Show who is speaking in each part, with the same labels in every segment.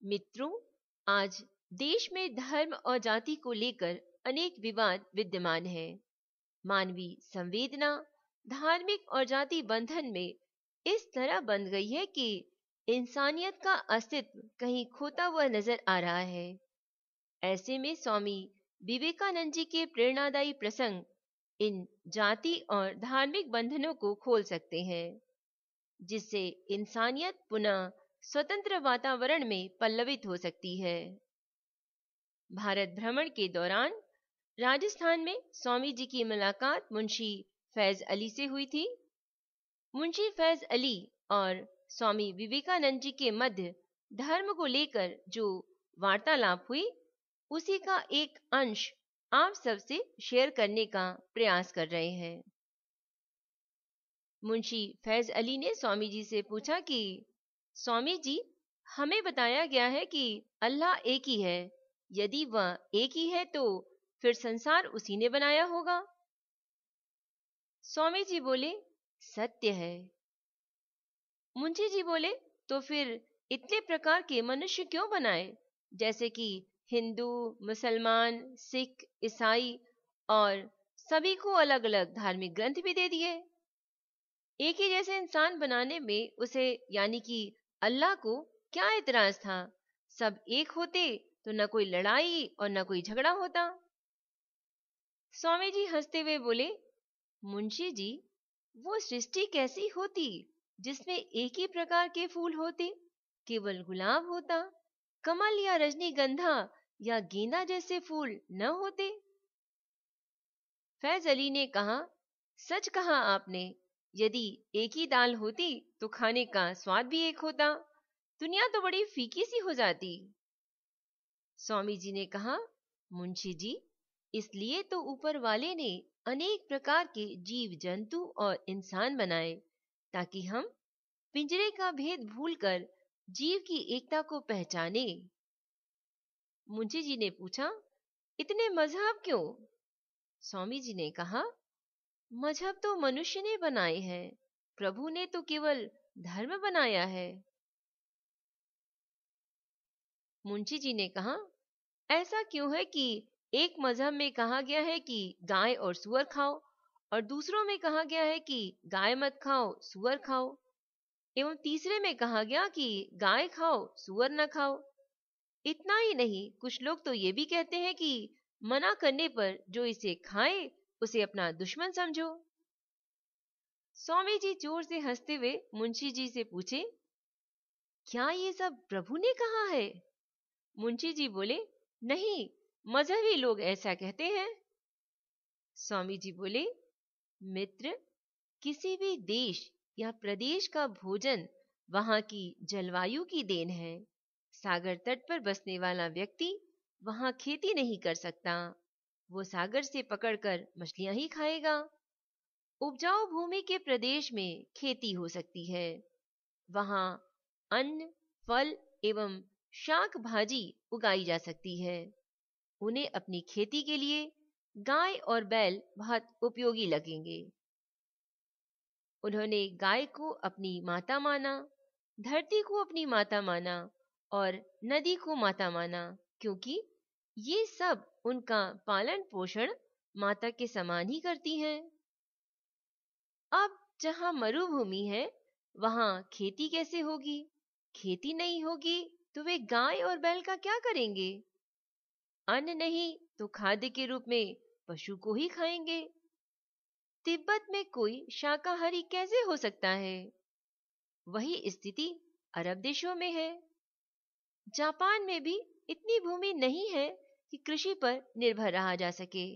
Speaker 1: मित्रों, आज देश में धर्म और जाति को लेकर अनेक विवाद विद्यमान है। मानवीय संवेदना धार्मिक और जाति बंधन में इस तरह बंध गई है कि इंसानियत का अस्तित्व कहीं खोता हुआ नजर आ रहा है। ऐसे में स्वामी विवेकानंद जी के प्रेरणादायी प्रसंग इन जाति और धार्मिक बंधनों को खोल सकते हैं, जिससे इंसानियत पुनः स्वतंत्र वातावरण में पल्लवित हो सकती है। भारत भ्रमण के दौरान राजस्थान में स्वामी जी की मुलाकात मुंशी फैज अली से हुई थी। मुंशी फैज अली और स्वामी विवेकानंद जी के मध्य धर्म को लेकर जो वार्तालाप हुई, उसी का एक अंश आप सबसे शेयर करने का प्रयास कर रहे हैं। मुंशी फैज अली ने स्वामी जी से पूछा कि स्वामी जी, हमें बताया गया है कि अल्लाह एक ही है। यदि वह एक ही है तो फिर संसार उसी ने बनाया होगा। स्वामी जी बोले, सत्य है। मुंशी जी बोले, तो फिर इतने प्रकार के मनुष्य क्यों बनाए, जैसे कि हिंदू, मुसलमान, सिख, ईसाई, और सभी को अलग अलग धार्मिक ग्रंथ भी दे दिए। एक ही जैसे इंसान बनाने में उसे यानी कि अल्लाह को क्या इतराज था? सब एक होते तो न कोई लड़ाई और न कोई झगड़ा होता। स्वामी जी हंसते हुए बोले, मुंशी जी, वो सृष्टि कैसी होती जिसमें एक ही प्रकार के फूल होते? केवल गुलाब होता, कमल या रजनीगंधा या गेंदा जैसे फूल न होते। फैज अली ने कहा, सच कहा आपने। यदि एक ही दाल होती तो खाने का स्वाद भी एक होता, दुनिया तो बड़ी फीकी सी हो जाती। स्वामी जी ने कहा, मुंशी जी, इसलिए तो ऊपर वाले ने अनेक प्रकार के जीव जंतु और इंसान बनाए, ताकि हम पिंजरे का भेद भूलकर जीव की एकता को पहचाने। मुंशी जी ने पूछा, इतने मजहब क्यों? स्वामी जी ने कहा, मजहब तो मनुष्य ने बनाए हैं, प्रभु ने तो केवल धर्म बनाया है। मुंशी जी ने कहा, ऐसा क्यों है कि एक मजहब में कहा गया है कि गाय और सुअर खाओ, और दूसरों में कहा गया है कि गाय मत खाओ, सुअर खाओ, एवं तीसरे में कहा गया कि गाय खाओ, सुअर न खाओ। इतना ही नहीं, कुछ लोग तो ये भी कहते हैं कि मना करने पर जो इसे खाए उसे अपना दुश्मन समझो। स्वामी जी जोर से हंसते हुए मुंशी जी से पूछे, क्या ये सब प्रभु ने कहा है? मुंशी जी बोले, नहीं, मजहबी लोग ऐसा कहते हैं। स्वामी जी बोले, मित्र, किसी भी देश या प्रदेश का भोजन वहां की जलवायु की देन है। सागर तट पर बसने वाला व्यक्ति वहां खेती नहीं कर सकता, वो सागर से पकड़कर मछलियां ही खाएगा। उपजाऊ भूमि के प्रदेश में खेती हो सकती है, वहां अन्न, फल एवं शाक भाजी उगाई जा सकती है। उन्हें अपनी खेती के लिए गाय और बैल बहुत उपयोगी लगेंगे। उन्होंने गाय को अपनी माता माना, धरती को अपनी माता माना और नदी को माता माना, क्योंकि ये सब उनका पालन पोषण माता के समान ही करती हैं। अब जहां मरुभूमि है, वहां खेती कैसे होगी? खेती नहीं होगी तो वे गाय और बैल का क्या करेंगे? अन्न नहीं तो खाद्य के रूप में पशु को ही खाएंगे। तिब्बत में कोई शाकाहारी कैसे हो सकता है? वही स्थिति अरब देशों में है। जापान में भी इतनी भूमि नहीं है कि कृषि पर निर्भर रहा जा सके।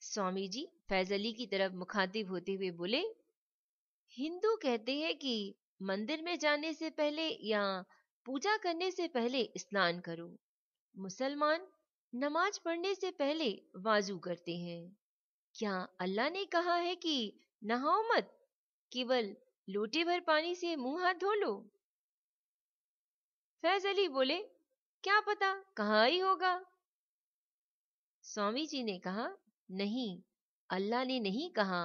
Speaker 1: स्वामी जी फैज अली की तरफ मुखातिब होते हुए बोले, हिंदू कहते हैं कि मंदिर में जाने से पहले या पूजा करने से पहले स्नान करो। मुसलमान नमाज पढ़ने से पहले वाजू करते हैं। क्या अल्लाह ने कहा है कि नहाओ मत, केवल लोटे भर पानी से मुंह हाथ धो लो? फैज अली बोले, क्या पता, कहा ही होगा। स्वामी जी ने कहा, नहीं, अल्लाह ने नहीं कहा।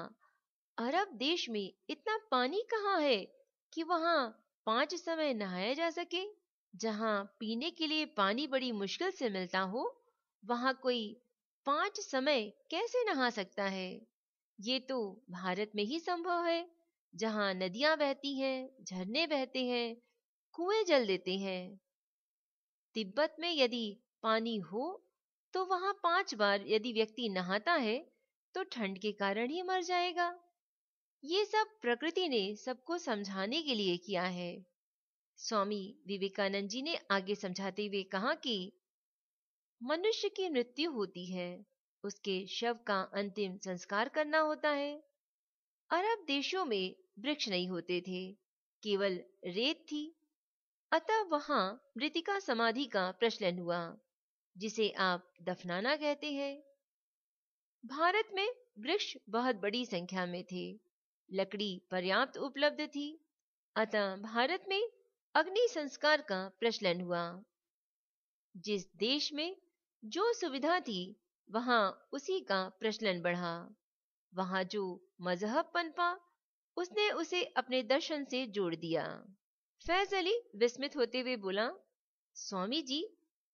Speaker 1: अरब देश में इतना पानी कहाँ है कि वहां 5 समय नहाया जा सके? जहाँ पीने के लिए पानी बड़ी मुश्किल से मिलता हो, वहाँ कोई 5 समय कैसे नहा सकता है? ये तो भारत में ही संभव है, जहाँ नदियां बहती हैं, झरने बहते हैं, कुएं जल देते हैं। तिब्बत में यदि पानी हो, तो वहां 5 बार यदि व्यक्ति नहाता है, तो ठंड के कारण ही मर जाएगा। ये सब प्रकृति ने सबको समझाने के लिए किया है। स्वामी विवेकानंद जी ने आगे समझाते हुए कहा कि मनुष्य की मृत्यु होती है, उसके शव का अंतिम संस्कार करना होता है। अरब देशों में वृक्ष नहीं होते थे, केवल रेत थी। अतः वहां मृतिका समाधि का प्रचलन हुआ, जिसे आप दफनाना कहते हैं। भारत में वृक्ष बहुत बड़ी संख्या में थे, लकड़ी पर्याप्त उपलब्ध थी। अतः भारत में अग्नि संस्कार का प्रचलन हुआ। जिस देश में जो सुविधा थी, वहां उसी का प्रचलन बढ़ा। वहां जो मजहब पनपा, उसने उसे अपने दर्शन से जोड़ दिया। फैज अली विस्मित होते हुए बोला, स्वामी जी,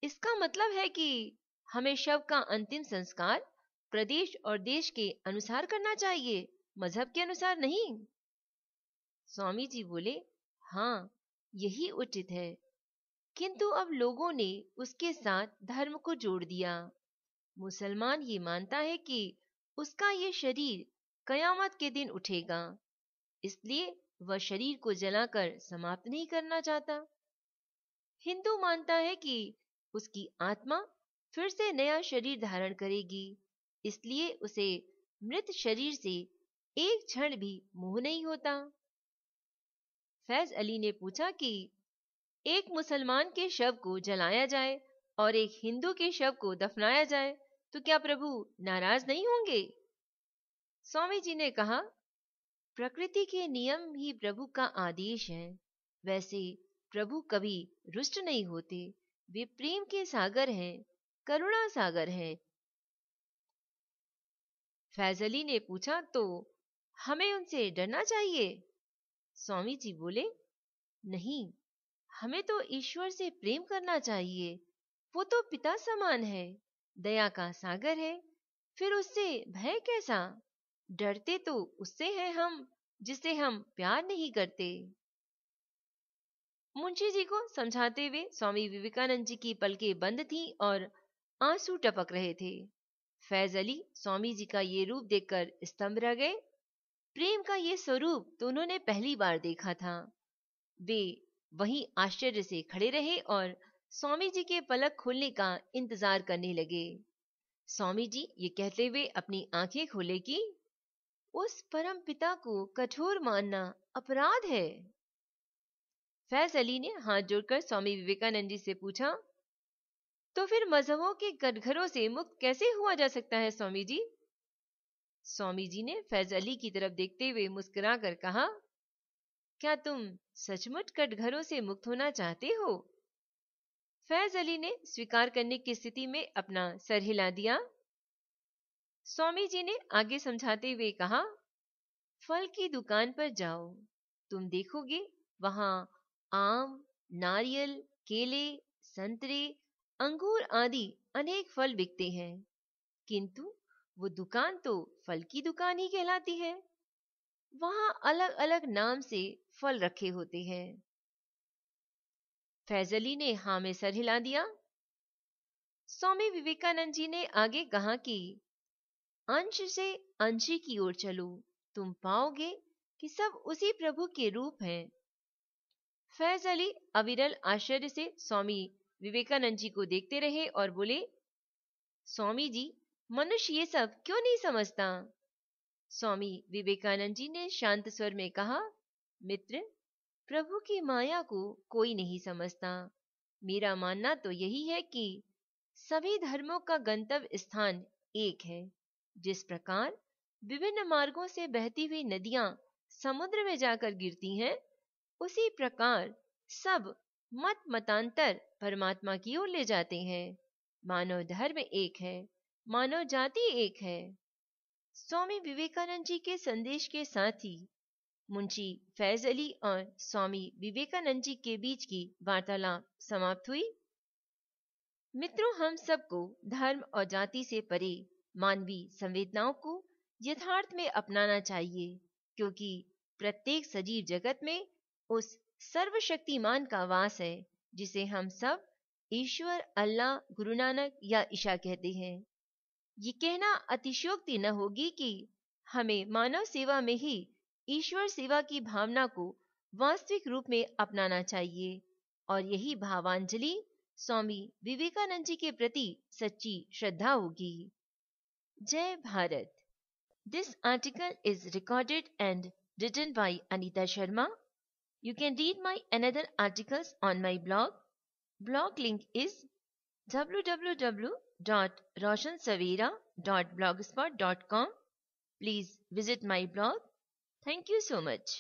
Speaker 1: इसका मतलब है कि हमें शव का अंतिम संस्कार प्रदेश और देश के अनुसार करना चाहिए, मजहब के अनुसार नहीं? स्वामी जी बोले, हाँ, यही उचित है। किंतु अब लोगों ने उसके साथ धर्म को जोड़ दिया। मुसलमान ये मानता है कि उसका ये शरीर कयामत के दिन उठेगा, इसलिए वह शरीर को जलाकर समाप्त नहीं करना चाहता। हिंदू मानता है कि उसकी आत्मा फिर से नया शरीर धारण करेगी, इसलिए उसे मृत शरीर से एक क्षण भी मोह नहीं होता। फैज अली ने पूछा कि एक मुसलमान के शव को जलाया जाए और एक हिंदू के शव को दफनाया जाए, तो क्या प्रभु नाराज नहीं होंगे? स्वामी जी ने कहा, प्रकृति के नियम ही प्रभु का आदेश है। वैसे प्रभु कभी रुष्ट नहीं होते। वे प्रेम के सागर हैं, करुणा सागर हैं। फैज अली ने पूछा, तो हमें उनसे डरना चाहिए? स्वामी जी बोले, नहीं, हमें तो ईश्वर से प्रेम करना चाहिए। वो तो पिता समान है, दया का सागर है। फिर उससे भय कैसा? डरते तो उससे हैं हम, जिसे हम प्यार नहीं करते। मुंशी जी को समझाते हुए स्वामी विवेकानंद जी की पलकें बंद थीं और आंसू टपक रहे थे। फैज अली स्वामी जी का ये रूप देखकर स्तंभ रह गए। प्रेम का ये स्वरूप तो उन्होंने पहली बार देखा था। वे वहीं आश्चर्य से खड़े रहे और स्वामी जी के पलक खुलने का इंतजार करने लगे। स्वामी जी ये कहते हुए अपनी आंखें खोले कि उस परम पिता को कठोर मानना अपराध है। फैज अली ने हाथ जोड़कर स्वामी विवेकानंद जी से पूछा, तो फिर मजहबों के कटघरों से मुक्त कैसे हुआ जा सकता है स्वामी जी? स्वामी जी ने फैज अली की तरफ देखते हुए मुस्कुराकर कहा, क्या तुम सचमुच कटघरों से मुक्त होना चाहते हो? फैज अली ने स्वीकार करने की स्थिति में अपना सर हिला दिया। स्वामी जी ने आगे समझाते हुए कहा, फल की दुकान पर जाओ, तुम देखोगे वहां आम, नारियल, केले, संतरे, अंगूर आदि अनेक फल बिकते हैं, किंतु वो दुकान तो फल की दुकान ही कहलाती है। वहां अलग अलग नाम से फल रखे होते हैं। फैज अली ने हाँ में सर हिला दिया। स्वामी विवेकानंद जी ने आगे कहा कि अंश से अंशी की ओर चलो, तुम पाओगे कि सब उसी प्रभु के रूप हैं। फैज अली अविरल आश्चर्य से स्वामी विवेकानंद जी को देखते रहे और बोले, स्वामी जी, मनुष्य ये सब क्यों नहीं समझता? स्वामी विवेकानंद जी ने शांत स्वर में कहा, मित्र, प्रभु की माया को कोई नहीं समझता। मेरा मानना तो यही है कि सभी धर्मों का गंतव्य स्थान एक है। जिस प्रकार विभिन्न मार्गों से बहती हुई नदियां समुद्र में जाकर गिरती हैं, उसी प्रकार सब मत मतांतर परमात्मा की ओर ले जाते हैं। मानव धर्म एक है, मानव जाति एक है। स्वामी विवेकानंद जी के संदेश के साथ ही मुंशी फैज अली और स्वामी विवेकानंद जी के बीच की वार्तालाप समाप्त हुई। मित्रों, हम सबको धर्म और जाति से परे मानवीय संवेदनाओं को यथार्थ में अपनाना चाहिए, क्योंकि प्रत्येक सजीव जगत में उस सर्वशक्तिमान का वास है जिसे हम सब ईश्वर, अल्लाह, गुरु नानक या ईशा कहते हैं। ये कहना अतिशयोक्ति न होगी कि हमें मानव सेवा में ही ईश्वर सेवा की भावना को वास्तविक रूप में अपनाना चाहिए, और यही भावांजलि स्वामी विवेकानंद जी के प्रति सच्ची श्रद्धा होगी। जय Bharat. This article is recorded and written by Anita Sharma. You can read my another articles on my blog. Blog link is www.roshansavera.blogspot.com. Please visit my blog. Thank you so much.